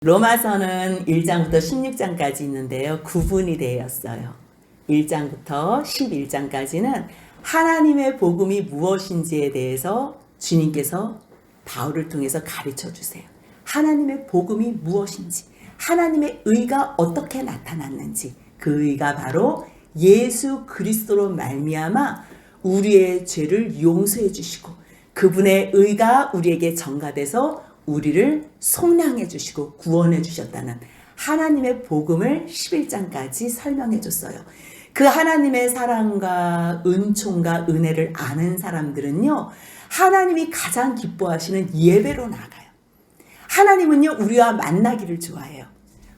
로마서는 1장부터 16장까지 있는데요. 구분이 되었어요. 1장부터 11장까지는 하나님의 복음이 무엇인지에 대해서 주님께서 바울을 통해서 가르쳐 주세요. 하나님의 복음이 무엇인지, 하나님의 의가 어떻게 나타났는지, 그 의가 바로 예수 그리스도로 말미암아 우리의 죄를 용서해 주시고 그분의 의가 우리에게 전가돼서 우리를 속량해 주시고 구원해 주셨다는 하나님의 복음을 11장까지 설명해 줬어요. 그 하나님의 사랑과 은총과 은혜를 아는 사람들은요, 하나님이 가장 기뻐하시는 예배로 나가요. 하나님은요, 우리와 만나기를 좋아해요.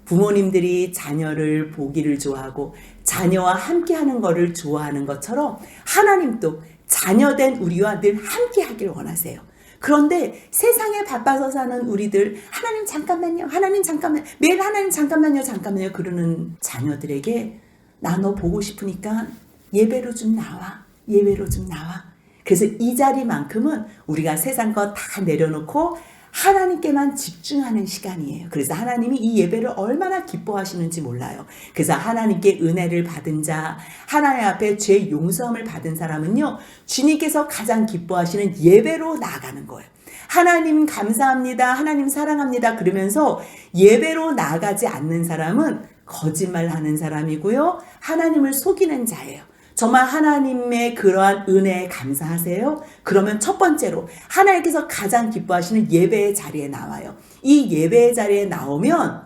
부모님들이 자녀를 보기를 좋아하고 자녀와 함께하는 것을 좋아하는 것처럼 하나님도 자녀된 우리와 늘 함께하길 원하세요. 그런데 세상에 바빠서 사는 우리들, 하나님 잠깐만요, 하나님 잠깐만요, 매일 하나님 잠깐만요 그러는 자녀들에게 나 너 보고 싶으니까 예배로 좀 나와, 예배로 좀 나와. 그래서 이 자리만큼은 우리가 세상 거 다 내려놓고 하나님께만 집중하는 시간이에요. 그래서 하나님이 이 예배를 얼마나 기뻐하시는지 몰라요. 그래서 하나님께 은혜를 받은 자, 하나님 앞에 죄 용서함을 받은 사람은요, 주님께서 가장 기뻐하시는 예배로 나아가는 거예요. 하나님 감사합니다, 하나님 사랑합니다 그러면서 예배로 나아가지 않는 사람은 거짓말하는 사람이고요, 하나님을 속이는 자예요. 정말 하나님의 그러한 은혜에 감사하세요? 그러면 첫 번째로 하나님께서 가장 기뻐하시는 예배의 자리에 나와요. 이 예배의 자리에 나오면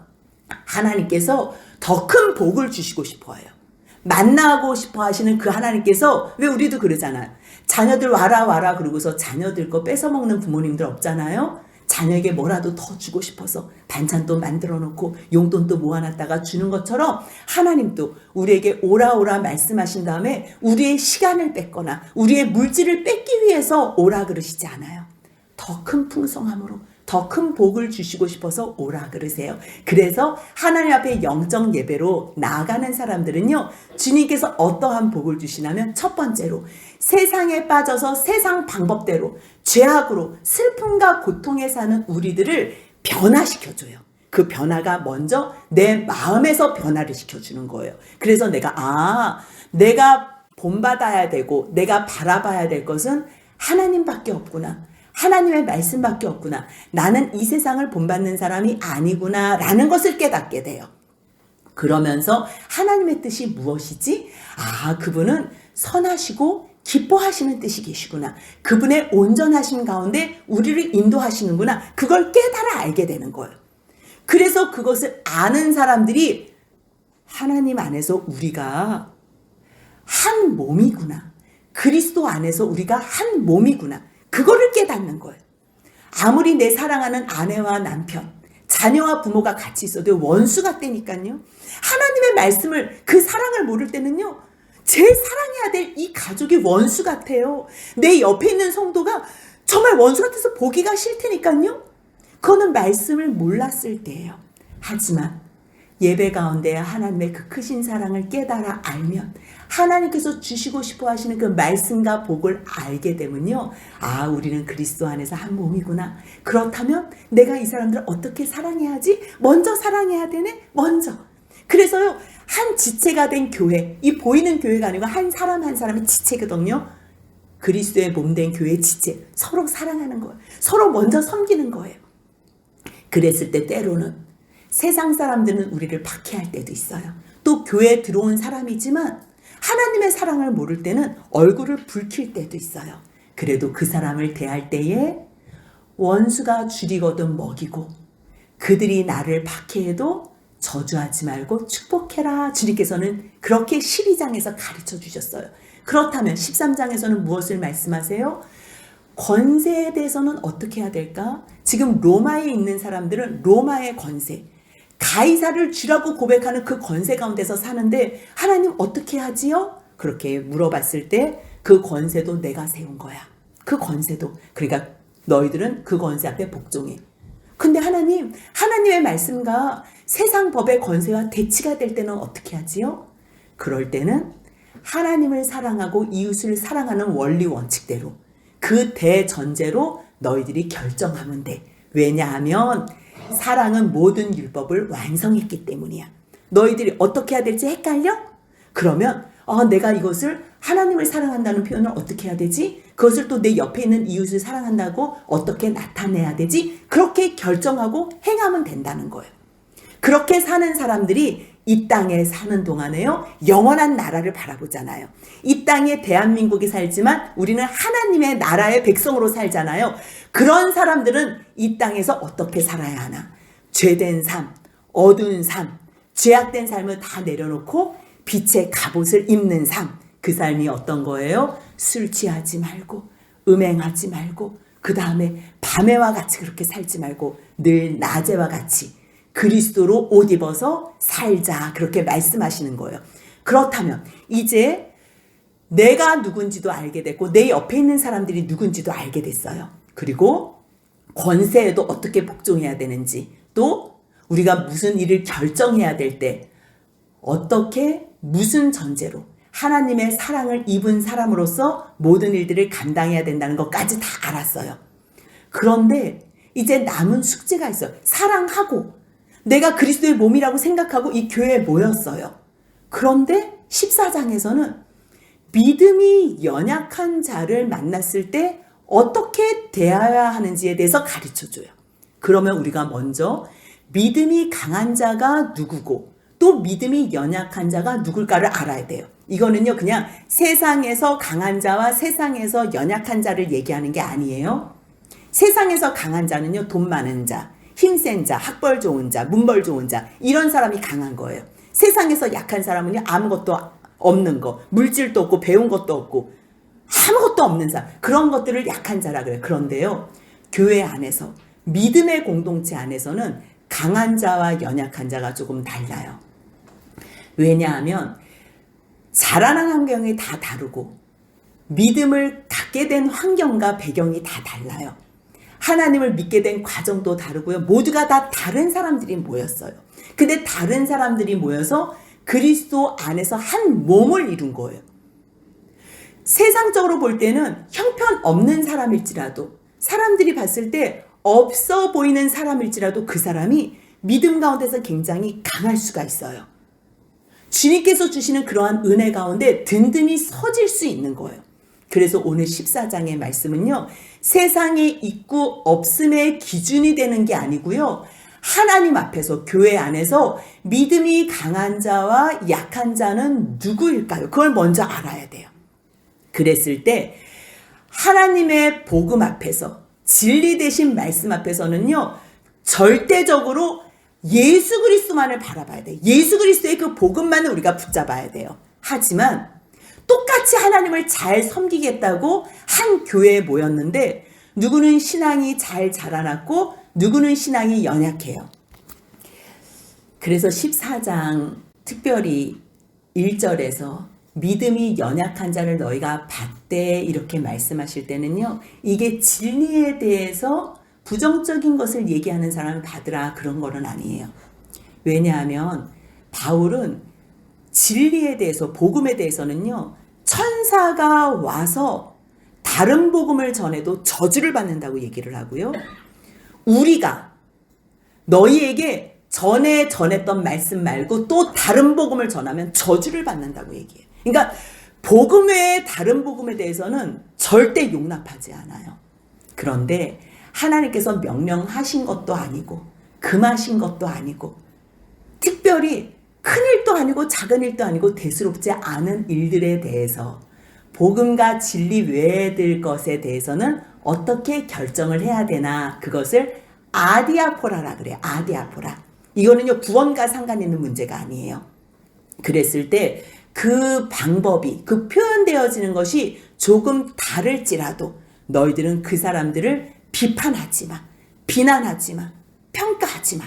하나님께서 더 큰 복을 주시고 싶어 해요. 만나고 싶어 하시는 그 하나님께서, 왜 우리도 그러잖아요. 자녀들 와라 그러고서 자녀들 거 뺏어먹는 부모님들 없잖아요. 자녀에게 뭐라도 더 주고 싶어서 반찬도 만들어 놓고 용돈도 모아놨다가 주는 것처럼 하나님도 우리에게 오라 말씀하신 다음에 우리의 시간을 뺏거나 우리의 물질을 뺏기 위해서 오라 그러시지 않아요. 더 큰 풍성함으로 더 큰 복을 주시고 싶어서 오라 그러세요. 그래서 하나님 앞에 영적 예배로 나아가는 사람들은요, 주님께서 어떠한 복을 주시냐면 첫 번째로 세상에 빠져서 세상 방법대로 죄악으로 슬픔과 고통에 사는 우리들을 변화시켜줘요. 그 변화가 먼저 내 마음에서 변화를 시켜주는 거예요. 그래서 내가 본받아야 되고 내가 바라봐야 될 것은 하나님밖에 없구나. 하나님의 말씀밖에 없구나. 나는 이 세상을 본받는 사람이 아니구나 라는 것을 깨닫게 돼요. 그러면서 하나님의 뜻이 무엇이지? 그분은 선하시고 기뻐하시는 뜻이 계시구나. 그분의 온전하심 가운데 우리를 인도하시는구나. 그걸 깨달아 알게 되는 거예요. 그래서 그것을 아는 사람들이 하나님 안에서 우리가 한 몸이구나. 그리스도 안에서 우리가 한 몸이구나. 그거를 깨닫는 거예요. 아무리 내 사랑하는 아내와 남편, 자녀와 부모가 같이 있어도 원수 같다니까요. 하나님의 말씀을, 그 사랑을 모를 때는요, 제일 사랑해야 될 이 가족이 원수 같아요. 내 옆에 있는 성도가 정말 원수 같아서 보기가 싫다니까요. 그거는 말씀을 몰랐을 때예요. 하지만 예배 가운데 하나님의 그 크신 사랑을 깨달아 알면, 하나님께서 주시고 싶어 하시는 그 말씀과 복을 알게 되면요, 우리는 그리스도 안에서 한 몸이구나. 그렇다면 내가 이 사람들을 어떻게 사랑해야지? 먼저 사랑해야 되네? 먼저. 그래서요, 한 지체가 된 교회, 이 보이는 교회가 아니고 한 사람 한 사람의 지체거든요. 그리스도의 몸된 교회의 지체, 서로 사랑하는 거예요. 서로 먼저 섬기는 거예요. 그랬을 때 때로는 세상 사람들은 우리를 박해할 때도 있어요. 또 교회에 들어온 사람이지만 하나님의 사랑을 모를 때는 얼굴을 붉힐 때도 있어요. 그래도 그 사람을 대할 때에 원수가 줄이거든 먹이고 그들이 나를 박해해도 저주하지 말고 축복해라. 주님께서는 그렇게 12장에서 가르쳐 주셨어요. 그렇다면 13장에서는 무엇을 말씀하세요? 권세에 대해서는 어떻게 해야 될까? 지금 로마에 있는 사람들은 로마의 권세, 가이사를 주라고 고백하는 그 권세 가운데서 사는데 하나님 어떻게 하지요? 그렇게 물어봤을 때 그 권세도 내가 세운 거야. 그 권세도. 그러니까 너희들은 그 권세 앞에 복종해. 근데 하나님의 말씀과 세상 법의 권세와 대치가 될 때는 어떻게 하지요? 그럴 때는 하나님을 사랑하고 이웃을 사랑하는 원리 원칙대로 그 대전제로 너희들이 결정하면 돼. 왜냐하면 사랑은 모든 율법을 완성했기 때문이야. 너희들이 어떻게 해야 될지 헷갈려? 그러면 내가 이것을 하나님을 사랑한다는 표현을 어떻게 해야 되지? 그것을 또 내 옆에 있는 이웃을 사랑한다고 어떻게 나타내야 되지? 그렇게 결정하고 행하면 된다는 거예요. 그렇게 사는 사람들이 이 땅에 사는 동안에요, 영원한 나라를 바라보잖아요. 이 땅에 대한민국이 살지만 우리는 하나님의 나라의 백성으로 살잖아요. 그런 사람들은 이 땅에서 어떻게 살아야 하나? 죄된 삶, 어두운 삶, 죄악된 삶을 다 내려놓고 빛의 갑옷을 입는 삶. 그 삶이 어떤 거예요? 술 취하지 말고, 음행하지 말고, 그 다음에 밤에와 같이 그렇게 살지 말고 늘 낮에와 같이 그리스도로 옷 입어서 살자, 그렇게 말씀하시는 거예요. 그렇다면 이제 내가 누군지도 알게 됐고 내 옆에 있는 사람들이 누군지도 알게 됐어요. 그리고 권세에도 어떻게 복종해야 되는지, 또 우리가 무슨 일을 결정해야 될 때 어떻게 무슨 전제로 하나님의 사랑을 입은 사람으로서 모든 일들을 감당해야 된다는 것까지 다 알았어요. 그런데 이제 남은 숙제가 있어요. 사랑하고 내가 그리스도의 몸이라고 생각하고 이 교회에 모였어요. 그런데 14장에서는 믿음이 연약한 자를 만났을 때 어떻게 대해야 하는지에 대해서 가르쳐줘요. 그러면 우리가 먼저 믿음이 강한 자가 누구고 또 믿음이 연약한 자가 누굴까를 알아야 돼요. 이거는요, 그냥 세상에서 강한 자와 세상에서 연약한 자를 얘기하는 게 아니에요. 세상에서 강한 자는요, 돈 많은 자, 힘센 자, 학벌 좋은 자, 문벌 좋은 자, 이런 사람이 강한 거예요. 세상에서 약한 사람은요, 아무것도 없는 거, 물질도 없고 배운 것도 없고 아무것도 없는 사람, 그런 것들을 약한 자라 그래요. 그런데요, 교회 안에서, 믿음의 공동체 안에서는 강한 자와 연약한 자가 조금 달라요. 왜냐하면 자라난 환경이 다 다르고 믿음을 갖게 된 환경과 배경이 다 달라요. 하나님을 믿게 된 과정도 다르고요. 모두가 다 다른 사람들이 모였어요. 근데 다른 사람들이 모여서 그리스도 안에서 한 몸을 이룬 거예요. 세상적으로 볼 때는 형편없는 사람일지라도, 사람들이 봤을 때 없어 보이는 사람일지라도 그 사람이 믿음 가운데서 굉장히 강할 수가 있어요. 주님께서 주시는 그러한 은혜 가운데 든든히 서질 수 있는 거예요. 그래서 오늘 14장의 말씀은요, 세상에 있고 없음의 기준이 되는 게 아니고요, 하나님 앞에서, 교회 안에서 믿음이 강한 자와 약한 자는 누구일까요? 그걸 먼저 알아야 돼요. 그랬을 때 하나님의 복음 앞에서, 진리 되신 말씀 앞에서는요, 절대적으로 예수 그리스도만을 바라봐야 돼요. 예수 그리스도의 그 복음만을 우리가 붙잡아야 돼요. 하지만 똑같이 하나님을 잘 섬기겠다고 한 교회에 모였는데 누구는 신앙이 잘 자라났고 누구는 신앙이 연약해요. 그래서 14장 특별히 1절에서 믿음이 연약한 자를 너희가 받되 이렇게 말씀하실 때는요, 이게 진리에 대해서 부정적인 것을 얘기하는 사람을 받으라, 그런 거는 아니에요. 왜냐하면 바울은 진리에 대해서, 복음에 대해서는요, 천사가 와서 다른 복음을 전해도 저주를 받는다고 얘기를 하고요, 우리가 너희에게 전에 전했던 말씀 말고 또 다른 복음을 전하면 저주를 받는다고 얘기해요. 그러니까 복음 외에 다른 복음에 대해서는 절대 용납하지 않아요. 그런데 하나님께서 명령하신 것도 아니고 금하신 것도 아니고 특별히 큰 일도 아니고 작은 일도 아니고 대수롭지 않은 일들에 대해서, 복음과 진리 외의 것에 대해서는 어떻게 결정을 해야 되나, 그것을 아디아포라라 그래요. 아디아포라. 이거는요, 구원과 상관 있는 문제가 아니에요. 그랬을 때 그 방법이, 그 표현되어지는 것이 조금 다를지라도 너희들은 그 사람들을 비판하지 마, 비난하지 마, 평가하지 마,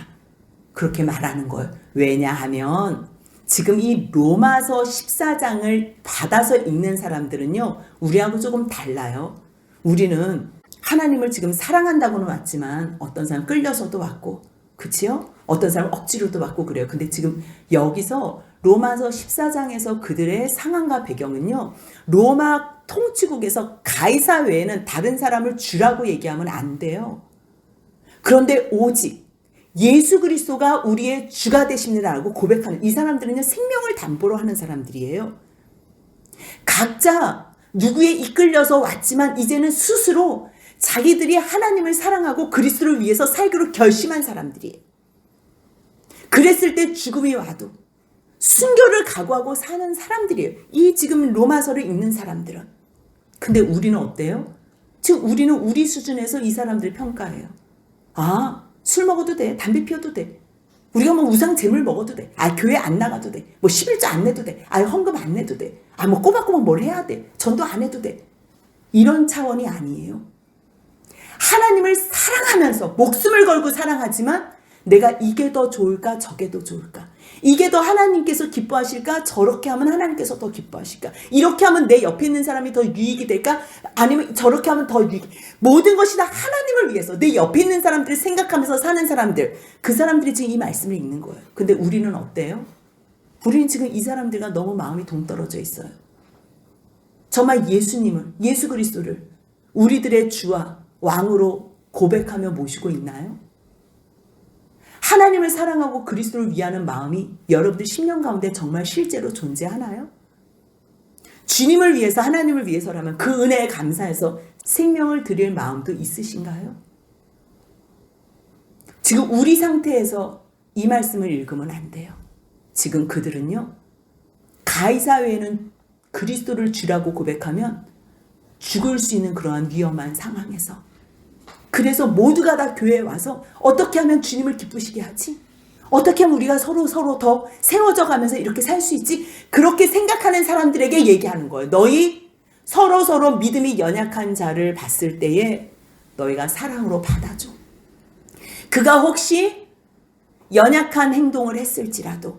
그렇게 말하는 거예요. 왜냐하면 지금 이 로마서 14장을 받아서 읽는 사람들은요, 우리하고 조금 달라요. 우리는 하나님을 지금 사랑한다고는 왔지만 어떤 사람 끌려서도 왔고, 그치요? 어떤 사람 억지로도 왔고 그래요. 근데 지금 여기서 로마서 14장에서 그들의 상황과 배경은요, 로마 통치국에서 가이사 외에는 다른 사람을 주라고 얘기하면 안 돼요. 그런데 오직 예수 그리스도가 우리의 주가 되십니다라고 고백하는 이 사람들은요, 생명을 담보로 하는 사람들이에요. 각자 누구에 이끌려서 왔지만 이제는 스스로 자기들이 하나님을 사랑하고 그리스도를 위해서 살기로 결심한 사람들이에요. 그랬을 때 죽음이 와도 순교를 각오하고 사는 사람들이에요. 이 지금 로마서를 읽는 사람들은. 근데 우리는 어때요? 지금 우리는 우리 수준에서 이 사람들 평가해요. 아, 술 먹어도 돼. 담배 피워도 돼. 우리가 뭐 우상 제물 먹어도 돼. 아, 교회 안 나가도 돼. 뭐 11조 안 내도 돼. 아, 헌금 안 내도 돼. 아, 뭐 꼬박꼬박 뭘 해야 돼. 전도 안 해도 돼. 이런 차원이 아니에요. 하나님을 사랑하면서 목숨을 걸고 사랑하지만 내가 이게 더 좋을까 저게 더 좋을까, 이게 더 하나님께서 기뻐하실까, 저렇게 하면 하나님께서 더 기뻐하실까, 이렇게 하면 내 옆에 있는 사람이 더 유익이 될까, 아니면 저렇게 하면 더 유익, 모든 것이 다 하나님을 위해서 내 옆에 있는 사람들을 생각하면서 사는 사람들, 그 사람들이 지금 이 말씀을 읽는 거예요. 근데 우리는 어때요? 우리는 지금 이 사람들과 너무 마음이 동떨어져 있어요. 정말 예수님을, 예수 그리스도를 우리들의 주와 왕으로 고백하며 모시고 있나요? 하나님을 사랑하고 그리스도를 위하는 마음이 여러분들 심령 가운데 정말 실제로 존재하나요? 주님을 위해서, 하나님을 위해서라면 그 은혜에 감사해서 생명을 드릴 마음도 있으신가요? 지금 우리 상태에서 이 말씀을 읽으면 안 돼요. 지금 그들은요, 가이사회에는 그리스도를 주라고 고백하면 죽을 수 있는 그러한 위험한 상황에서, 그래서 모두가 다 교회에 와서 어떻게 하면 주님을 기쁘시게 하지? 어떻게 하면 우리가 서로 더 세워져 가면서 이렇게 살 수 있지? 그렇게 생각하는 사람들에게 얘기하는 거예요. 너희 서로 믿음이 연약한 자를 봤을 때에 너희가 사랑으로 받아줘. 그가 혹시 연약한 행동을 했을지라도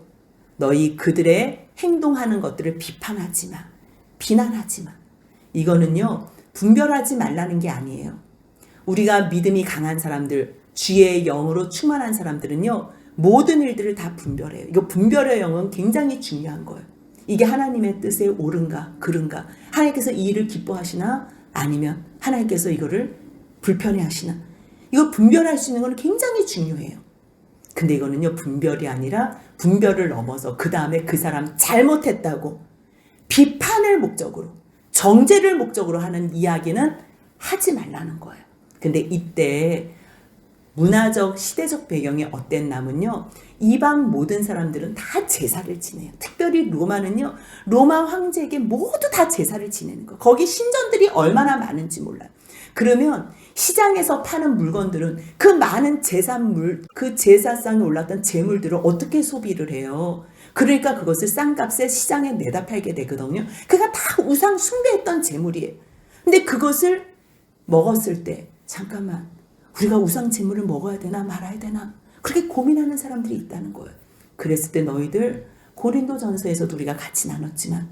너희 그들의 행동하는 것들을 비판하지 마. 비난하지 마. 이거는요, 분별하지 말라는 게 아니에요. 우리가 믿음이 강한 사람들, 주의 영으로 충만한 사람들은요, 모든 일들을 다 분별해요. 이거 분별의 영은 굉장히 중요한 거예요. 이게 하나님의 뜻에 옳은가 그른가, 하나님께서 이 일을 기뻐하시나 아니면 하나님께서 이거를 불편해 하시나, 이거 분별할 수 있는 건 굉장히 중요해요. 근데 이거는요, 분별이 아니라 분별을 넘어서 그 다음에 그 사람 잘못했다고 비판을 목적으로, 정죄를 목적으로 하는 이야기는 하지 말라는 거예요. 근데 이때 문화적, 시대적 배경이 어땠냐면요, 이방 모든 사람들은 다 제사를 지내요. 특별히 로마는요, 로마 황제에게 모두 다 제사를 지내는 거예요. 거기 신전들이 얼마나 많은지 몰라요. 그러면 시장에서 파는 물건들은 그 많은 제사물, 그 제사상에 올랐던 제물들을 어떻게 소비를 해요? 그러니까 그것을 싼 값에 시장에 내다 팔게 되거든요. 그가 다 우상 숭배했던 제물이에요. 근데 그것을 먹었을 때, 잠깐만, 우리가 우상 제물을 먹어야 되나 말아야 되나, 그렇게 고민하는 사람들이 있다는 거예요. 그랬을 때 너희들, 고린도전서에서도 우리가 같이 나눴지만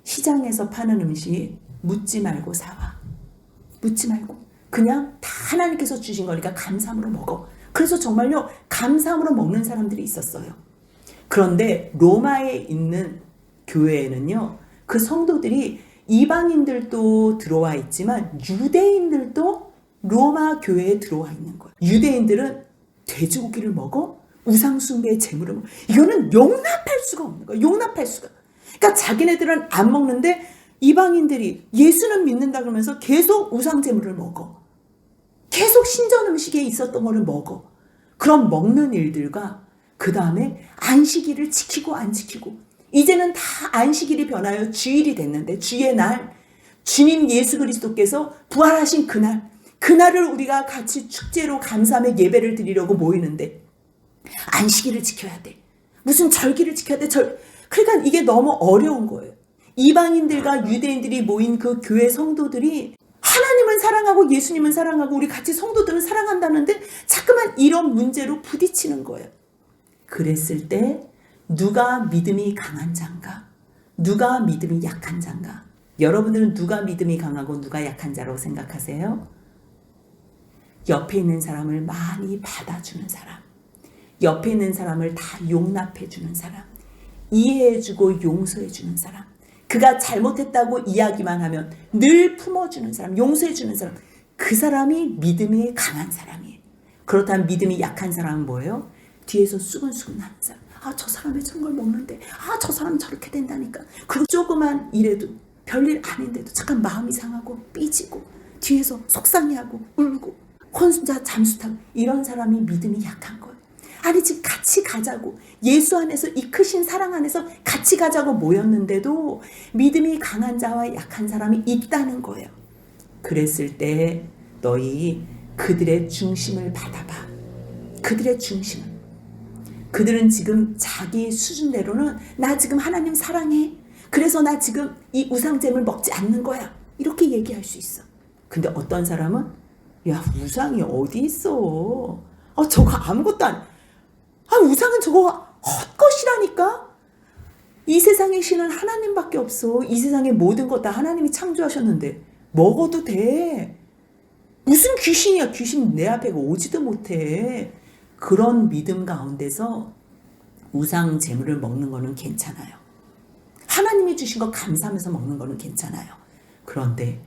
시장에서 파는 음식 묻지 말고 사와. 묻지 말고 그냥 다 하나님께서 주신 거니까 감사함으로 먹어. 그래서 정말요, 감사함으로 먹는 사람들이 있었어요. 그런데 로마에 있는 교회에는요, 그 성도들이 이방인들도 들어와 있지만 유대인들도 로마 교회에 들어와 있는 거예요. 유대인들은 돼지고기를 먹어? 우상숭배의 제물을 먹어? 이거는 용납할 수가 없는 거예요. 용납할 수가. 그러니까 자기네들은 안 먹는데 이방인들이 예수는 믿는다 그러면서 계속 우상제물을 먹어. 계속 신전 음식에 있었던 거를 먹어. 그런 먹는 일들과 그 다음에 안식일을 지키고 안 지키고, 이제는 다 안식일이 변하여 주일이 됐는데, 주의 날, 주님 예수 그리스도께서 부활하신 그날을 우리가 같이 축제로 감사하며 예배를 드리려고 모이는데 안식일을 지켜야 돼. 무슨 절기를 지켜야 돼. 그러니까 이게 너무 어려운 거예요. 이방인들과 유대인들이 모인 그 교회 성도들이 하나님은 사랑하고 예수님은 사랑하고 우리 같이 성도들은 사랑한다는데 자꾸만 이런 문제로 부딪히는 거예요. 그랬을 때 누가 믿음이 강한 자인가? 누가 믿음이 약한 자인가? 여러분들은 누가 믿음이 강하고 누가 약한 자라고 생각하세요? 옆에 있는 사람을 많이 받아주는 사람, 옆에 있는 사람을 다 용납해주는 사람, 이해해주고 용서해주는 사람, 그가 잘못했다고 이야기만 하면 늘 품어주는 사람, 용서해주는 사람, 그 사람이 믿음이 강한 사람이에요. 그렇다면 믿음이 약한 사람은 뭐예요? 뒤에서 수근수근 하는 사람. 아, 저 사람 왜 저런 걸 먹는데? 아, 저 사람 저렇게 된다니까. 그리고 조그만 일에도 별일 아닌데도 잠깐 마음이 상하고 삐지고 뒤에서 속상해하고 울고 혼자 잠수타고 이런 사람이 믿음이 약한 거예요. 아니 지금 같이 가자고 예수 안에서 이 크신 사랑 안에서 같이 가자고 모였는데도 믿음이 강한 자와 약한 사람이 있다는 거예요. 그랬을 때 너희 그들의 중심을 받아봐. 그들의 중심을. 그들은 지금 자기 수준대로는 나 지금 하나님 사랑해. 그래서 나 지금 이 우상잼을 먹지 않는 거야. 이렇게 얘기할 수 있어. 근데 어떤 사람은 야 우상이 어디 있어. 아 저거 아무것도 아니야. 아 우상은 저거 헛것이라니까. 이 세상의 신은 하나님밖에 없어. 이 세상의 모든 것 다 하나님이 창조하셨는데 먹어도 돼. 무슨 귀신이야. 귀신 내 앞에 오지도 못해. 그런 믿음 가운데서 우상 재물을 먹는 거는 괜찮아요. 하나님이 주신 거 감사하면서 먹는 거는 괜찮아요. 그런데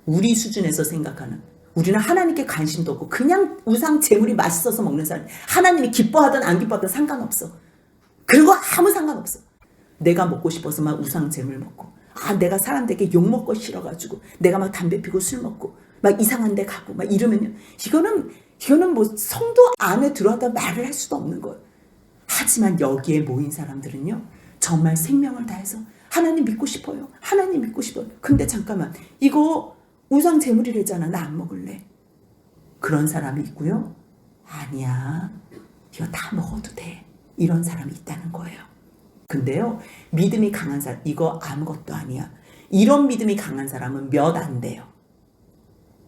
우리 수준에서 생각하는 우리는 하나님께 관심도 없고 그냥 우상 재물이 맛있어서 먹는 사람 하나님이 기뻐하든 안 기뻐하든 상관없어. 그리고 아무 상관없어. 내가 먹고 싶어서만 우상 재물 먹고 아 내가 사람들에게 욕 먹고 싫어가지고 내가 막 담배 피고 술 먹고 막 이상한 데 가고 막 이러면요 이거는 뭐 성도 안에 들어왔다 말을 할 수도 없는 거예요. 하지만 여기에 모인 사람들은요 정말 생명을 다해서 하나님 믿고 싶어요. 하나님 믿고 싶어요. 근데 잠깐만 이거 우상 재물이래잖아. 나 안 먹을래. 그런 사람이 있고요. 아니야. 이거 다 먹어도 돼. 이런 사람이 있다는 거예요. 근데요. 믿음이 강한 사람 이거 아무것도 아니야. 이런 믿음이 강한 사람은 몇 안 돼요.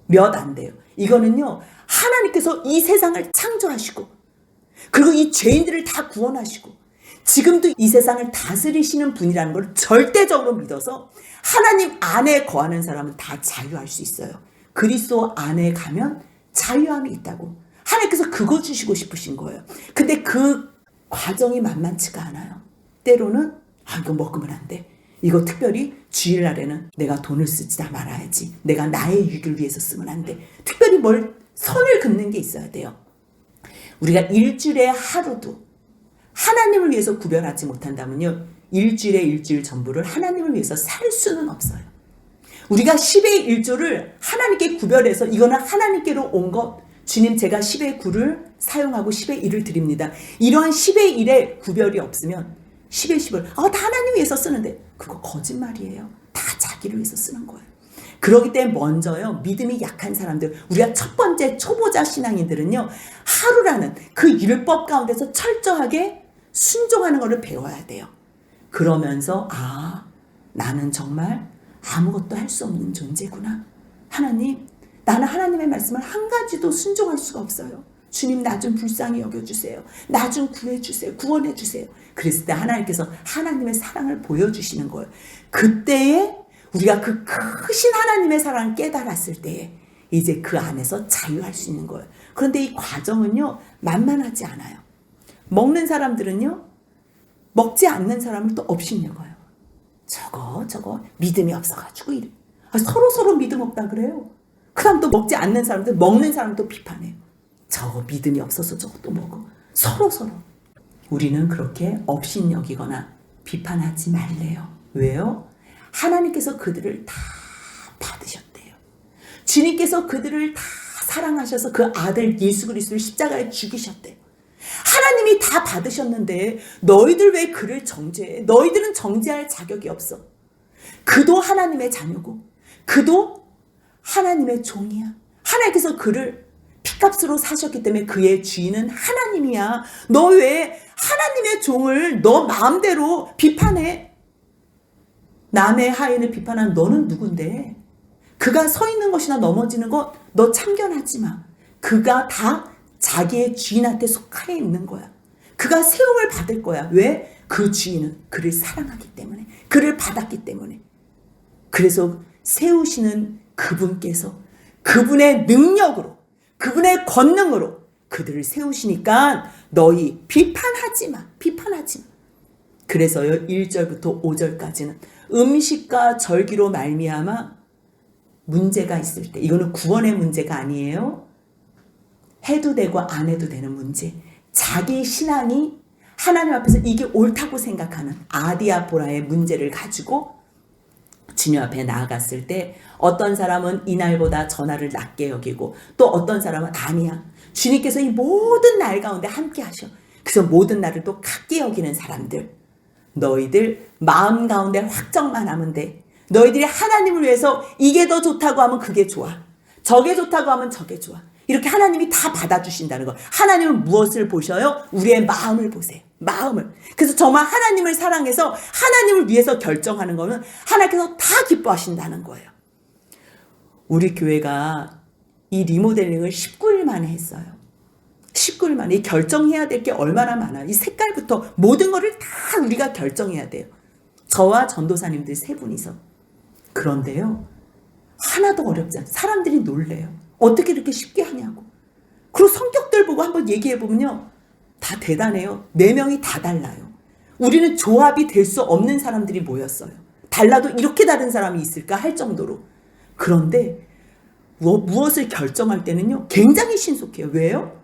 몇 안 돼요. 이거는요. 하나님께서 이 세상을 창조하시고 그리고 이 죄인들을 다 구원하시고 지금도 이 세상을 다스리시는 분이라는 걸 절대적으로 믿어서 하나님 안에 거하는 사람은 다 자유할 수 있어요. 그리스도 안에 가면 자유함이 있다고. 하나님께서 그거 주시고 싶으신 거예요. 근데 그 과정이 만만치가 않아요. 때로는 이거 먹으면 안 돼. 이거 특별히 주일날에는 내가 돈을 쓰지 말아야지. 내가 나의 유익을 위해서 쓰면 안 돼. 특별히 뭘 선을 긋는 게 있어야 돼요. 우리가 일주일에 하루도 하나님을 위해서 구별하지 못한다면요. 일주일 전부를 하나님을 위해서 살 수는 없어요. 우리가 10의 1조를 하나님께 구별해서 이거는 하나님께로 온 것. 주님 제가 10의 9를 사용하고 10의 1을 드립니다. 이러한 10의 1의 구별이 없으면 10의 10을 다 하나님 위해서 쓰는데 그거 거짓말이에요. 다 자기를 위해서 쓰는 거예요. 그렇기 때문에 먼저요. 믿음이 약한 사람들 우리가 첫 번째 초보자 신앙인들은요. 하루라는 그 율법 가운데서 철저하게 순종하는 것을 배워야 돼요. 그러면서 나는 정말 아무것도 할 수 없는 존재구나. 하나님 나는 하나님의 말씀을 한 가지도 순종할 수가 없어요. 주님 나 좀 불쌍히 여겨주세요. 나 좀 구해주세요. 구원해주세요. 그랬을 때 하나님께서 하나님의 사랑을 보여주시는 거예요. 그때에 우리가 그 크신 하나님의 사랑을 깨달았을 때에 이제 그 안에서 자유할 수 있는 거예요. 그런데 이 과정은요 만만하지 않아요. 먹는 사람들은요 먹지 않는 사람을 또 업신여겨요. 저거 믿음이 없어가지고 이래. 서로 믿음 없다 그래요. 그 다음 또 먹지 않는 사람들 먹는 사람 또 비판해요. 저거 믿음이 없어서 저것도 먹어. 서로 우리는 그렇게 업신여기거나 비판하지 말래요. 왜요? 하나님께서 그들을 다 받으셨대요. 주님께서 그들을 다 사랑하셔서 그 아들 예수 그리스도를 십자가에 죽이셨대요. 하나님이 다 받으셨는데 너희들 왜 그를 정죄해? 너희들은 정죄할 자격이 없어. 그도 하나님의 자녀고 그도 하나님의 종이야. 하나님께서 그를 피값으로 사셨기 때문에 그의 주인은 하나님이야. 너 왜 하나님의 종을 너 마음대로 비판해? 남의 하인을 비판한 너는 누군데? 그가 서 있는 것이나 넘어지는 것 너 참견하지 마. 그가 다 자기의 주인한테 속하여 있는 거야. 그가 세움을 받을 거야. 왜? 그 주인은 그를 사랑하기 때문에 그를 받았기 때문에. 그래서 세우시는 그분께서 그분의 능력으로 그분의 권능으로 그들을 세우시니까 너희 비판하지 마. 그래서요 1절부터 5절까지는 음식과 절기로 말미암아 문제가 있을 때 이거는 구원의 문제가 아니에요. 해도 되고 안 해도 되는 문제, 자기 신앙이 하나님 앞에서 이게 옳다고 생각하는 아디아보라의 문제를 가지고 주님 앞에 나아갔을 때 어떤 사람은 이날보다 전날을 낮게 여기고 또 어떤 사람은 아니야, 주님께서 이 모든 날 가운데 함께 하셔. 그래서 모든 날을 또 같게 여기는 사람들, 너희들 마음 가운데 확정만 하면 돼. 너희들이 하나님을 위해서 이게 더 좋다고 하면 그게 좋아, 저게 좋다고 하면 저게 좋아. 이렇게 하나님이 다 받아주신다는 거. 하나님은 무엇을 보셔요? 우리의 마음을 보세요. 마음을. 그래서 정말 하나님을 사랑해서 하나님을 위해서 결정하는 거는 하나님께서 다 기뻐하신다는 거예요. 우리 교회가 이 리모델링을 19일 만에 했어요. 19일 만에. 이 결정해야 될 게 얼마나 많아요. 이 색깔부터 모든 거를 다 우리가 결정해야 돼요. 저와 전도사님들 세 분이서. 그런데요, 하나도 어렵지 않아요. 사람들이 놀래요. 어떻게 이렇게 쉽게 하냐고. 그리고 성격들 보고 한번 얘기해보면요, 다 대단해요. 4명이 다 달라요. 우리는 조합이 될 수 없는 사람들이 모였어요. 달라도 이렇게 다른 사람이 있을까 할 정도로. 그런데 무엇을 결정할 때는요, 굉장히 신속해요. 왜요?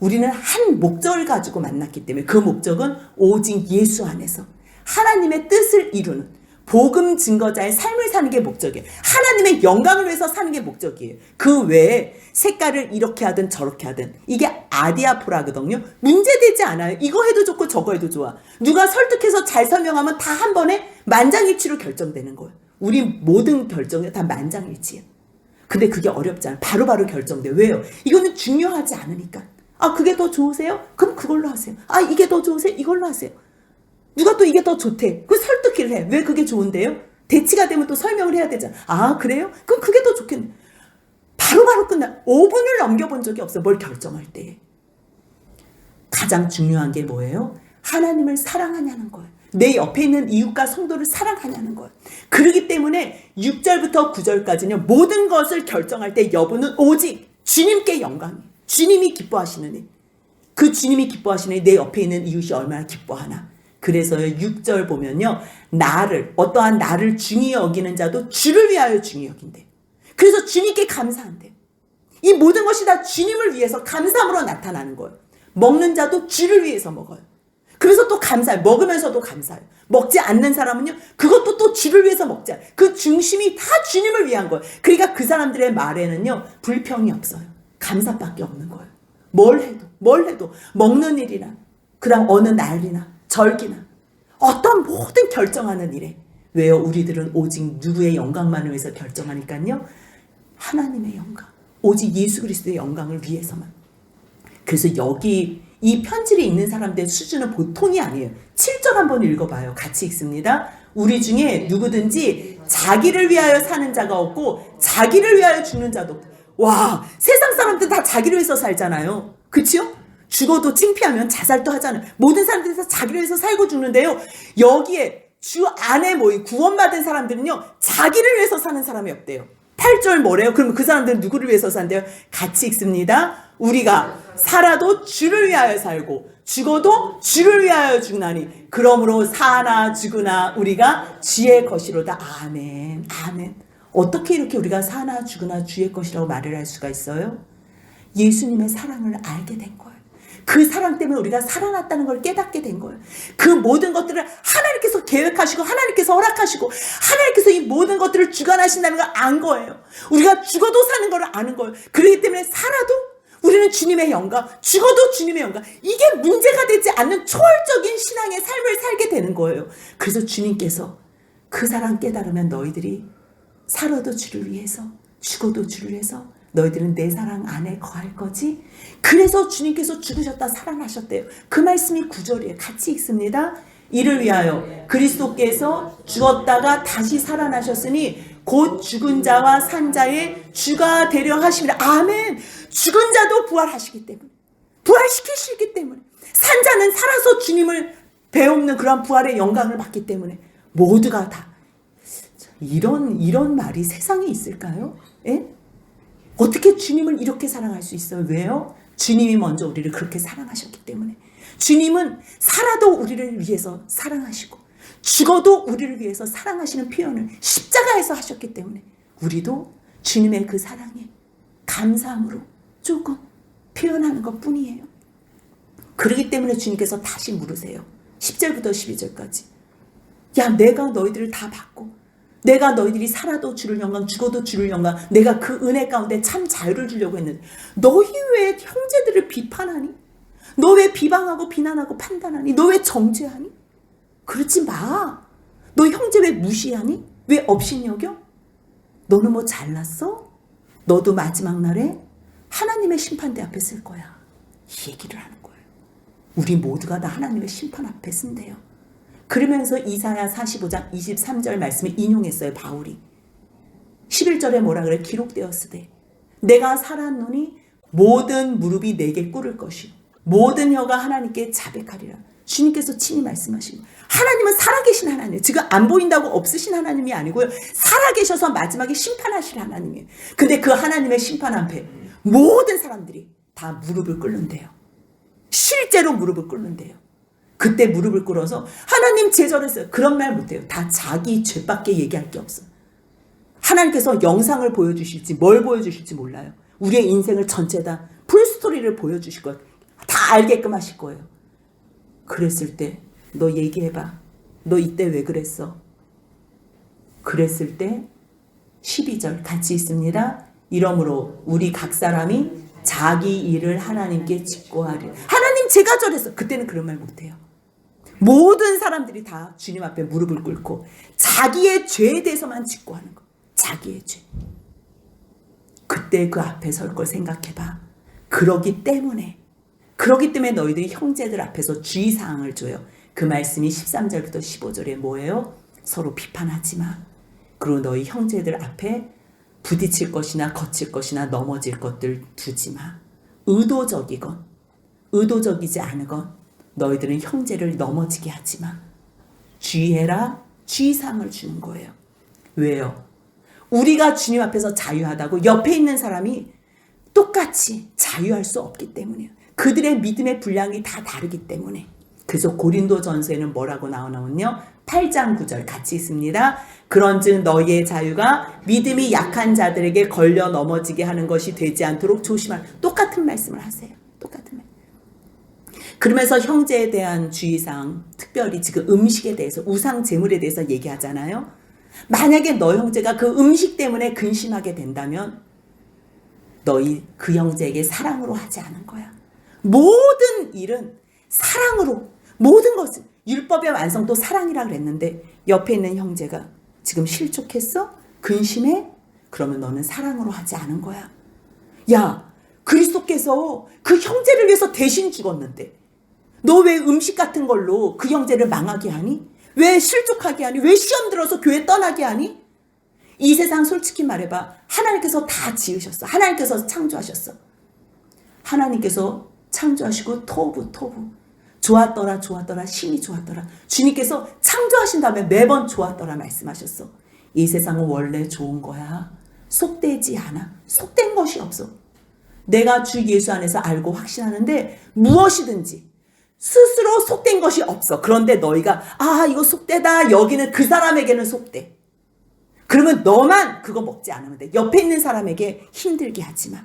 우리는 한 목적을 가지고 만났기 때문에. 그 목적은 오직 예수 안에서 하나님의 뜻을 이루는 복음 증거자의 삶을 사는 게 목적이에요. 하나님의 영광을 위해서 사는 게 목적이에요. 그 외에 색깔을 이렇게 하든 저렇게 하든 이게 아디아포라거든요. 문제되지 않아요. 이거 해도 좋고 저거 해도 좋아. 누가 설득해서 잘 설명하면 다 한 번에 만장일치로 결정되는 거예요. 우리 모든 결정이 다 만장일치예요. 근데 그게 어렵잖아요. 바로바로 결정돼요. 왜요? 이거는 중요하지 않으니까. 아, 그게 더 좋으세요? 그럼 그걸로 하세요. 아, 이게 더 좋으세요? 이걸로 하세요. 누가 또 이게 더 좋대. 그 설득을 해. 왜 그게 좋은데요? 대치가 되면 또 설명을 해야 되잖아. 아, 그래요? 그럼 그게 더 좋겠네. 바로바로 끝나. 5분을 넘겨본 적이 없어. 뭘 결정할 때. 가장 중요한 게 뭐예요? 하나님을 사랑하냐는 거예요. 내 옆에 있는 이웃과 성도를 사랑하냐는 거예요. 그렇기 때문에 6절부터 9절까지는 모든 것을 결정할 때 여부는 오직 주님께 영광이에요. 주님이 기뻐하시는 일. 그 주님이 기뻐하시는 일, 내 옆에 있는 이웃이 얼마나 기뻐하나. 그래서요, 6절 보면요, 어떠한 나를 중히 여기는 자도 주를 위하여 중히 여긴대. 그래서 주님께 감사한대요. 이 모든 것이 다 주님을 위해서 감사함으로 나타나는 거예요. 먹는 자도 주를 위해서 먹어요. 그래서 또 감사해요. 먹으면서도 감사해요. 먹지 않는 사람은요, 그것도 또 주를 위해서 먹지 않아요. 그 중심이 다 주님을 위한 거예요. 그러니까 그 사람들의 말에는요, 불평이 없어요. 감사밖에 없는 거예요. 뭘 해도 먹는 일이나 그다음 어느 날이나 절기나 어떤 모든 결정하는 일에. 왜요? 우리들은 오직 누구의 영광만을 위해서 결정하니까요, 하나님의 영광, 오직 예수 그리스도의 영광을 위해서만. 그래서 여기 이 편지를 읽는 사람들의 수준은 보통이 아니에요. 7절 한번 읽어봐요. 같이 읽습니다. 우리 중에 누구든지 자기를 위하여 사는 자가 없고 자기를 위하여 죽는 자도 없다. 와, 세상 사람들 다 자기를 위해서 살잖아요. 그치요? 죽어도 창피하면 자살도 하잖아요. 모든 사람들이 다 자기를 위해서 살고 죽는데요, 여기에 주 안에 모인 구원받은 사람들은요, 자기를 위해서 사는 사람이 없대요. 8절 뭐래요? 그러면 그 사람들은 누구를 위해서 산대요? 같이 읽습니다. 우리가 살아도 주를 위하여 살고 죽어도 주를 위하여 죽나니 그러므로 사나 죽으나 우리가 주의 것이로다. 아멘. 아멘. 어떻게 이렇게 우리가 사나 죽으나 주의 것이라고 말을 할 수가 있어요? 예수님의 사랑을 알게 된 거예요. 그 사랑 때문에 우리가 살아났다는 걸 깨닫게 된 거예요. 그 모든 것들을 하나님께서 계획하시고 하나님께서 허락하시고 하나님께서 이 모든 것들을 주관하신다는 걸 안 거예요. 우리가 죽어도 사는 걸 아는 거예요. 그렇기 때문에 살아도 우리는 주님의 영광, 죽어도 주님의 영광, 이게 문제가 되지 않는 초월적인 신앙의 삶을 살게 되는 거예요. 그래서 주님께서 그 사랑 깨달으면 너희들이 살아도 주를 위해서 죽어도 주를 위해서 너희들은 내 사랑 안에 거할 거지. 그래서 주님께서 죽으셨다 살아나셨대요. 그 말씀이 9절이에요. 같이 읽습니다. 이를 위하여 그리스도께서 죽었다가 다시 살아나셨으니 곧 죽은 자와 산 자의 주가 되려 하심이라. 아멘. 죽은 자도 부활하시기 때문에, 부활시키시기 때문에, 산 자는 살아서 주님을 배우는 그런 부활의 영광을 받기 때문에 모두가 다. 이런 말이 세상에 있을까요? 예? 어떻게 주님을 이렇게 사랑할 수 있어요? 왜요? 주님이 먼저 우리를 그렇게 사랑하셨기 때문에. 주님은 살아도 우리를 위해서 사랑하시고 죽어도 우리를 위해서 사랑하시는 표현을 십자가에서 하셨기 때문에 우리도 주님의 그 사랑에 감사함으로 조금 표현하는 것 뿐이에요. 그렇기 때문에 주님께서 다시 물으세요. 10절부터 12절까지. 야, 내가 너희들을 다 받고 내가 너희들이 살아도 주를 영광 죽어도 주를 영광 내가 그 은혜 가운데 참 자유를 주려고 했는데 너희 왜 형제들을 비판하니? 너 왜 비방하고 비난하고 판단하니? 너 왜 정죄하니? 그러지 마. 너 형제 왜 무시하니? 왜 업신여겨? 너는 뭐 잘났어? 너도 마지막 날에 하나님의 심판대 앞에 쓸 거야. 이 얘기를 하는 거예요. 우리 모두가 다 하나님의 심판 앞에 쓴대요. 그러면서 이사야 45장 23절 말씀을 인용했어요. 바울이 11절에 뭐라 그래? 기록되었으되 내가 살았노니 모든 무릎이 내게 꿇을 것이요 모든 혀가 하나님께 자백하리라. 주님께서 친히 말씀하시고 하나님은 살아계신 하나님이에요. 지금 안 보인다고 없으신 하나님이 아니고요. 살아계셔서 마지막에 심판하실 하나님이에요. 근데 그 하나님의 심판 앞에 모든 사람들이 다 무릎을 꿇는데요. 실제로 무릎을 꿇는데요. 그때 무릎을 꿇어서 하나님 제절했어요. 그런 말 못해요. 다 자기 죄밖에 얘기할 게 없어요. 하나님께서 영상을 보여주실지 뭘 보여주실지 몰라요. 우리의 인생을 전체 다 풀스토리를 보여주실 거예요. 다 알게끔 하실 거예요. 그랬을 때 너 얘기해봐. 너 이때 왜 그랬어? 그랬을 때 12절 같이 있습니다. 이러므로 우리 각 사람이 자기 일을 하나님께 직고하리. 하나님 제가 저랬어. 그때는 그런 말 못해요. 모든 사람들이 다 주님 앞에 무릎을 꿇고 자기의 죄에 대해서만 직고하는 거. 자기의 죄. 그때 그 앞에 설 걸 생각해봐. 그러기 때문에 너희들이 형제들 앞에서 주의사항을 줘요. 그 말씀이 13절부터 15절에 뭐예요? 서로 비판하지 마. 그리고 너희 형제들 앞에 부딪힐 것이나 거칠 것이나 넘어질 것들 두지 마. 의도적이건 의도적이지 않으건 너희들은 형제를 넘어지게 하지 마. 주의해라. 주의사항을 주는 거예요. 왜요? 우리가 주님 앞에서 자유하다고 옆에 있는 사람이 똑같이 자유할 수 없기 때문이에요. 그들의 믿음의 분량이 다 다르기 때문에. 그래서 고린도전서에는 뭐라고 나오냐면요. 8장 9절 같이 있습니다. 그런즉 너희의 자유가 믿음이 약한 자들에게 걸려 넘어지게 하는 것이 되지 않도록 조심하라. 똑같은 말씀을 하세요. 똑같은 말. 그러면서 형제에 대한 주의사항, 특별히 지금 음식에 대해서 우상 제물에 대해서 얘기하잖아요. 만약에 너 형제가 그 음식 때문에 근심하게 된다면 너희 그 형제에게 사랑으로 하지 않은 거야. 모든 일은 사랑으로 모든 것은 율법의 완성도 사랑이라 그랬는데 옆에 있는 형제가 지금 실족했어? 근심해? 그러면 너는 사랑으로 하지 않은 거야. 야, 그리스도께서 그 형제를 위해서 대신 죽었는데 너 왜 음식 같은 걸로 그 형제를 망하게 하니? 왜 실족하게 하니? 왜 시험 들어서 교회 떠나게 하니? 이 세상 솔직히 말해봐. 하나님께서 다 지으셨어. 하나님께서 창조하셨어. 하나님께서 창조하시고 토부 좋았더라 신이 좋았더라. 주님께서 창조하신 다음에 매번 좋았더라 말씀하셨어. 이 세상은 원래 좋은 거야. 속되지 않아. 속된 것이 없어. 내가 주 예수 안에서 알고 확신하는데 무엇이든지 스스로 속된 것이 없어. 그런데 너희가 이거 속되다. 여기는 그 사람에게는 속돼. 그러면 너만 그거 먹지 않으면 돼. 옆에 있는 사람에게 힘들게 하지 마.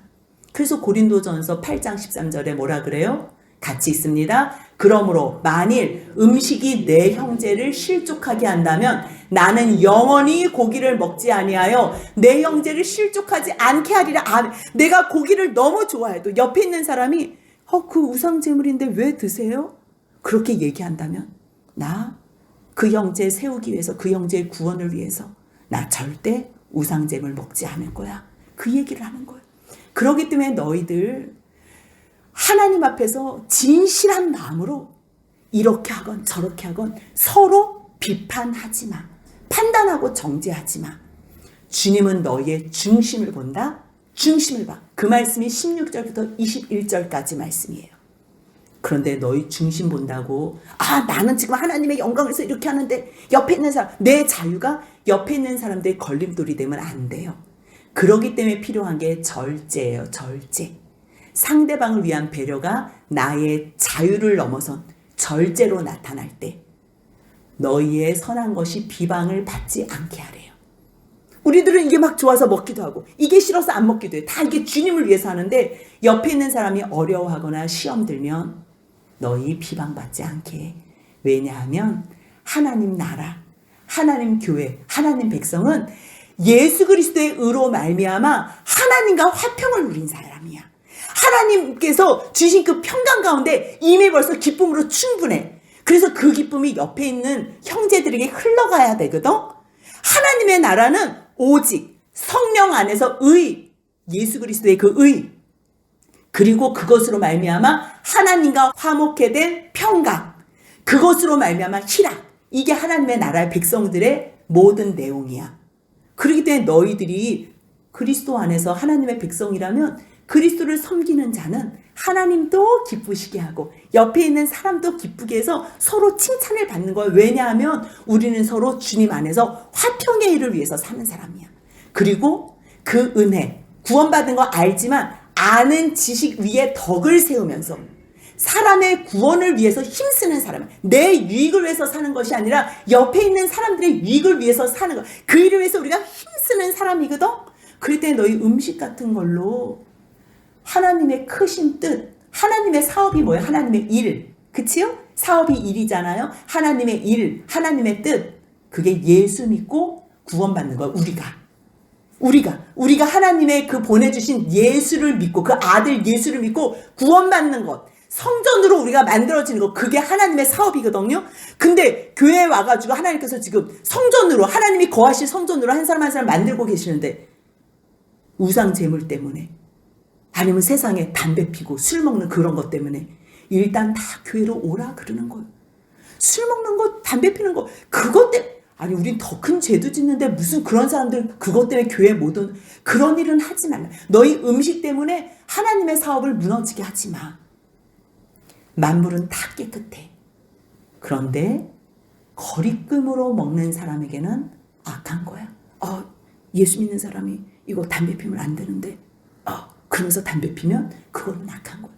그래서 고린도전서 8장 13절에 뭐라 그래요? 같이 있습니다. 그러므로 만일 음식이 내 형제를 실족하게 한다면 나는 영원히 고기를 먹지 아니하여 내 형제를 실족하지 않게 하리라. 내가 고기를 너무 좋아해도 옆에 있는 사람이 그 우상제물인데 왜 드세요? 그렇게 얘기한다면 나 그 형제 세우기 위해서 그 형제의 구원을 위해서 나 절대 우상제물 먹지 않을 거야. 그 얘기를 하는 거예요. 그렇기 때문에 너희들 하나님 앞에서 진실한 마음으로 이렇게 하건 저렇게 하건 서로 비판하지 마. 판단하고 정죄하지 마. 주님은 너희의 중심을 본다. 중심을 봐. 그 말씀이 16절부터 21절까지 말씀이에요. 그런데 너희 중심 본다고 나는 지금 하나님의 영광을 위해서 이렇게 하는데 옆에 있는 사람 내 자유가 옆에 있는 사람들의 걸림돌이 되면 안 돼요. 그렇기 때문에 필요한 게 절제예요. 절제. 상대방을 위한 배려가 나의 자유를 넘어선 절제로 나타날 때 너희의 선한 것이 비방을 받지 않게 하래요. 우리들은 이게 막 좋아서 먹기도 하고 이게 싫어서 안 먹기도 해. 다 이게 주님을 위해서 하는데 옆에 있는 사람이 어려워하거나 시험 들면 너희 비방받지 않게 해. 왜냐하면 하나님 나라, 하나님 교회, 하나님 백성은 예수 그리스도의 의로 말미암아 하나님과 화평을 누린 사람이야. 하나님께서 주신 그 평강 가운데 이미 벌써 기쁨으로 충분해. 그래서 그 기쁨이 옆에 있는 형제들에게 흘러가야 되거든. 하나님의 나라는 오직 성령 안에서 의, 예수 그리스도의 그 의, 그리고 그것으로 말미암아 하나님과 화목해 된 평강, 그것으로 말미암아 희락, 이게 하나님의 나라의 백성들의 모든 내용이야. 그렇기 때문에 너희들이 그리스도 안에서 하나님의 백성이라면 그리스도를 섬기는 자는 하나님도 기쁘시게 하고 옆에 있는 사람도 기쁘게 해서 서로 칭찬을 받는 거예요. 왜냐하면 우리는 서로 주님 안에서 화평의 일을 위해서 사는 사람이야. 그리고 그 은혜, 구원받은 거 알지만 아는 지식 위에 덕을 세우면서 사람의 구원을 위해서 힘쓰는 사람, 내 유익을 위해서 사는 것이 아니라 옆에 있는 사람들의 유익을 위해서 사는 것, 그 일을 위해서 우리가 힘쓰는 사람이거든. 그럴 때 너희 음식 같은 걸로 하나님의 크신 뜻, 하나님의 사업이 뭐예요? 하나님의 일, 그치요? 사업이 일이잖아요. 하나님의 일, 하나님의 뜻, 그게 예수 믿고 구원받는 거야. 우리가 하나님의 그 보내주신 예수를 믿고 그 아들 예수를 믿고 구원받는 것, 성전으로 우리가 만들어지는 것, 그게 하나님의 사업이거든요. 근데 교회에 와가지고 하나님께서 지금 성전으로, 하나님이 거하실 성전으로 한 사람 한 사람 만들고 계시는데 우상 제물 때문에, 아니면 세상에 담배 피고 술 먹는 그런 것 때문에 일단 다 교회로 오라 그러는 거예요. 술 먹는 거, 담배 피는 거, 그것 때문에, 아니 우린 더 큰 죄도 짓는데 무슨 그런 사람들 그것 때문에 교회 못 오는, 그런 일은 하지 말라. 너희 음식 때문에 하나님의 사업을 무너지게 하지 마. 만물은 다 깨끗해. 그런데 거리낌으로 먹는 사람에게는 악한 거야. 예수 믿는 사람이 이거 담배 피면 안 되는데, 그러면서 담배 피면 그거는 악한 거야.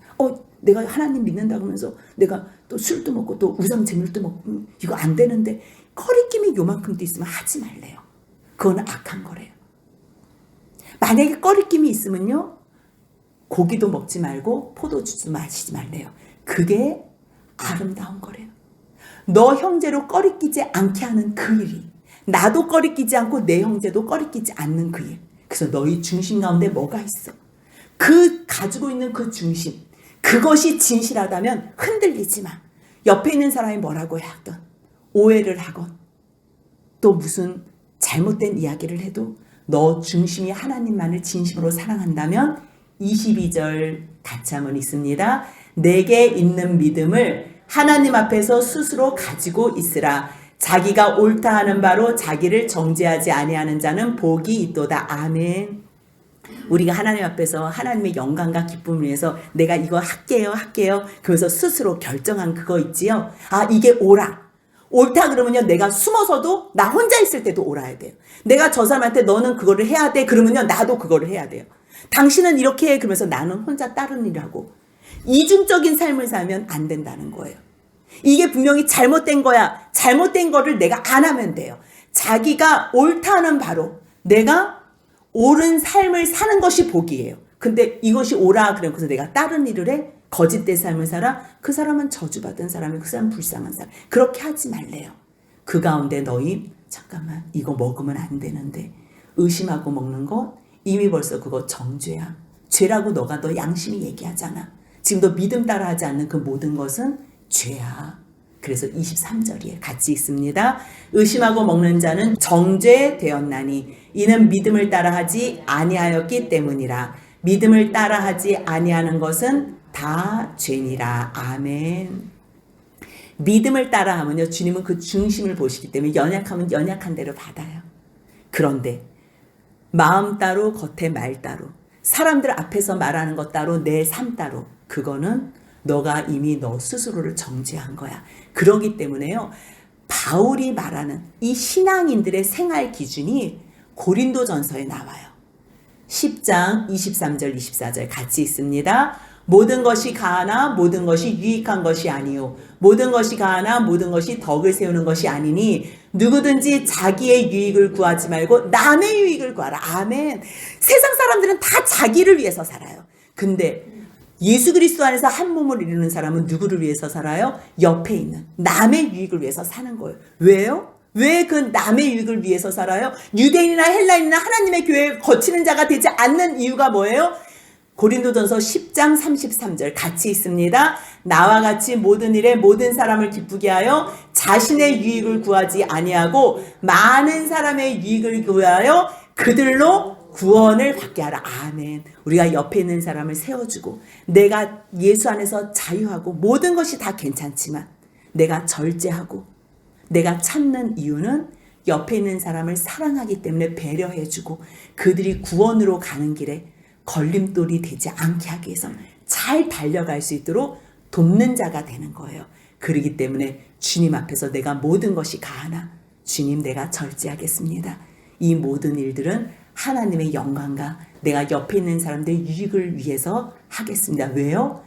내가 하나님 믿는다 그러면서 내가 또 술도 먹고 또 우상 제물도 먹고 이거 안 되는데, 거리낌이 요만큼도 있으면 하지 말래요. 그거는 악한 거래요. 만약에 거리낌이 있으면요, 고기도 먹지 말고 포도주도 마시지 말래요. 그게 아름다운 거래요. 너 형제로 꺼리끼지 않게 하는 그 일이, 나도 꺼리끼지 않고 내 형제도 꺼리끼지 않는 그 일. 그래서 너희 중심 가운데 뭐가 있어? 그 가지고 있는 그 중심, 그것이 진실하다면 흔들리지 마. 옆에 있는 사람이 뭐라고 하건, 오해를 하건, 또 무슨 잘못된 이야기를 해도 너 중심이 하나님만을 진심으로 사랑한다면 22절 같이 한번 있습니다. 내게 있는 믿음을 하나님 앞에서 스스로 가지고 있으라. 자기가 옳다 하는 바로 자기를 정죄하지 아니하는 자는 복이 있도다. 아멘. 우리가 하나님 앞에서 하나님의 영광과 기쁨을 위해서 내가 이거 할게요. 그래서 스스로 결정한 그거 있지요. 이게 옳다 그러면요, 내가 숨어서도 나 혼자 있을 때도 옳아야 돼요. 내가 저 사람한테 너는 그거를 해야 돼 그러면요, 나도 그거를 해야 돼요. 당신은 이렇게 해 그러면서 나는 혼자 다른 일을 하고, 이중적인 삶을 살면 안 된다는 거예요. 이게 분명히 잘못된 거야. 잘못된 거를 내가 안 하면 돼요. 자기가 옳다는 바로 내가 옳은 삶을 사는 것이 복이에요. 근데 이것이 옳아 그래서 내가 다른 일을 해, 거짓된 삶을 살아, 그 사람은 저주받은 사람이고 그 사람은 불쌍한 사람. 그렇게 하지 말래요. 그 가운데 너희 잠깐만 이거 먹으면 안 되는데 의심하고 먹는 것, 이미 벌써 그거 정죄야. 죄라고 너 양심이 얘기하잖아. 지금 너 믿음 따라하지 않는 그 모든 것은 죄야. 그래서 23절이에 같이 있습니다. 의심하고 먹는 자는 정죄되었나니 이는 믿음을 따라하지 아니하였기 때문이라. 믿음을 따라하지 아니하는 것은 다 죄니라. 아멘. 믿음을 따라하면요, 주님은 그 중심을 보시기 때문에 연약하면 연약한 대로 받아요. 그런데 마음 따로 겉에 말 따로, 사람들 앞에서 말하는 것 따로, 내 삶 따로, 그거는 너가 이미 너 스스로를 정죄한 거야. 그러기 때문에요, 바울이 말하는 이 신앙인들의 생활 기준이 고린도전서에 나와요. 10장 23절 24절 같이 있습니다. 모든 것이 가하나 모든 것이 유익한 것이 아니요 모든 것이 가하나 모든 것이 덕을 세우는 것이 아니니 누구든지 자기의 유익을 구하지 말고 남의 유익을 구하라. 아멘. 세상 사람들은 다 자기를 위해서 살아요. 근데 예수 그리스도 안에서 한 몸을 이루는 사람은 누구를 위해서 살아요? 옆에 있는 남의 유익을 위해서 사는 거예요. 왜요? 왜 그 남의 유익을 위해서 살아요? 유대인이나 헬라인이나 하나님의 교회에 거치는 자가 되지 않는 이유가 뭐예요? 고린도전서 10장 33절 같이 있습니다. 나와 같이 모든 일에 모든 사람을 기쁘게 하여 자신의 유익을 구하지 아니하고 많은 사람의 유익을 구하여 그들로 구원을 받게 하라. 아멘. 우리가 옆에 있는 사람을 세워주고 내가 예수 안에서 자유하고 모든 것이 다 괜찮지만 내가 절제하고 내가 참는 이유는 옆에 있는 사람을 사랑하기 때문에 배려해주고 그들이 구원으로 가는 길에 걸림돌이 되지 않게 하기 위해서 잘 달려갈 수 있도록 돕는 자가 되는 거예요. 그렇기 때문에 주님 앞에서 내가 모든 것이 가하나 주님 내가 절제하겠습니다. 이 모든 일들은 하나님의 영광과 내가 옆에 있는 사람들의 유익을 위해서 하겠습니다. 왜요?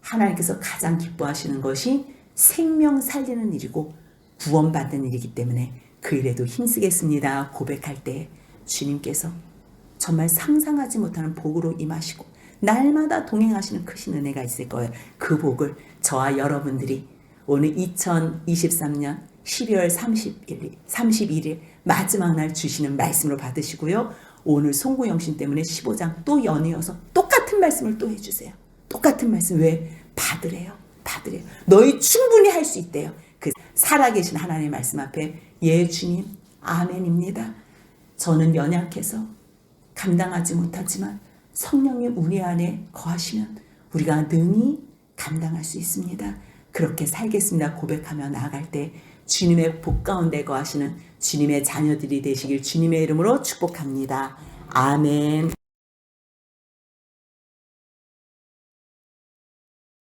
하나님께서 가장 기뻐하시는 것이 생명 살리는 일이고 구원받는 일이기 때문에 그 일에도 힘쓰겠습니다. 고백할 때 주님께서 정말 상상하지 못하는 복으로 임하시고 날마다 동행하시는 크신 은혜가 있을 거예요. 그 복을 저와 여러분들이 오늘 2023년 12월 31일 마지막 날 주시는 말씀으로 받으시고요. 오늘 송구영신 때문에 15장 또 연이어서 똑같은 말씀을 또 해주세요. 똑같은 말씀. 왜? 받으래요. 받으래요. 너희 충분히 할 수 있대요. 그 살아계신 하나님의 말씀 앞에 예 주님 아멘입니다. 저는 연약해서 감당하지 못하지만 성령의 운혜 안에 거하시면 우리가 능히 감당할 수 있습니다. 그렇게 살겠습니다. 고백하며 나아갈 때 주님의 복 가운데 거하시는 주님의 자녀들이 되시길 주님의 이름으로 축복합니다. 아멘.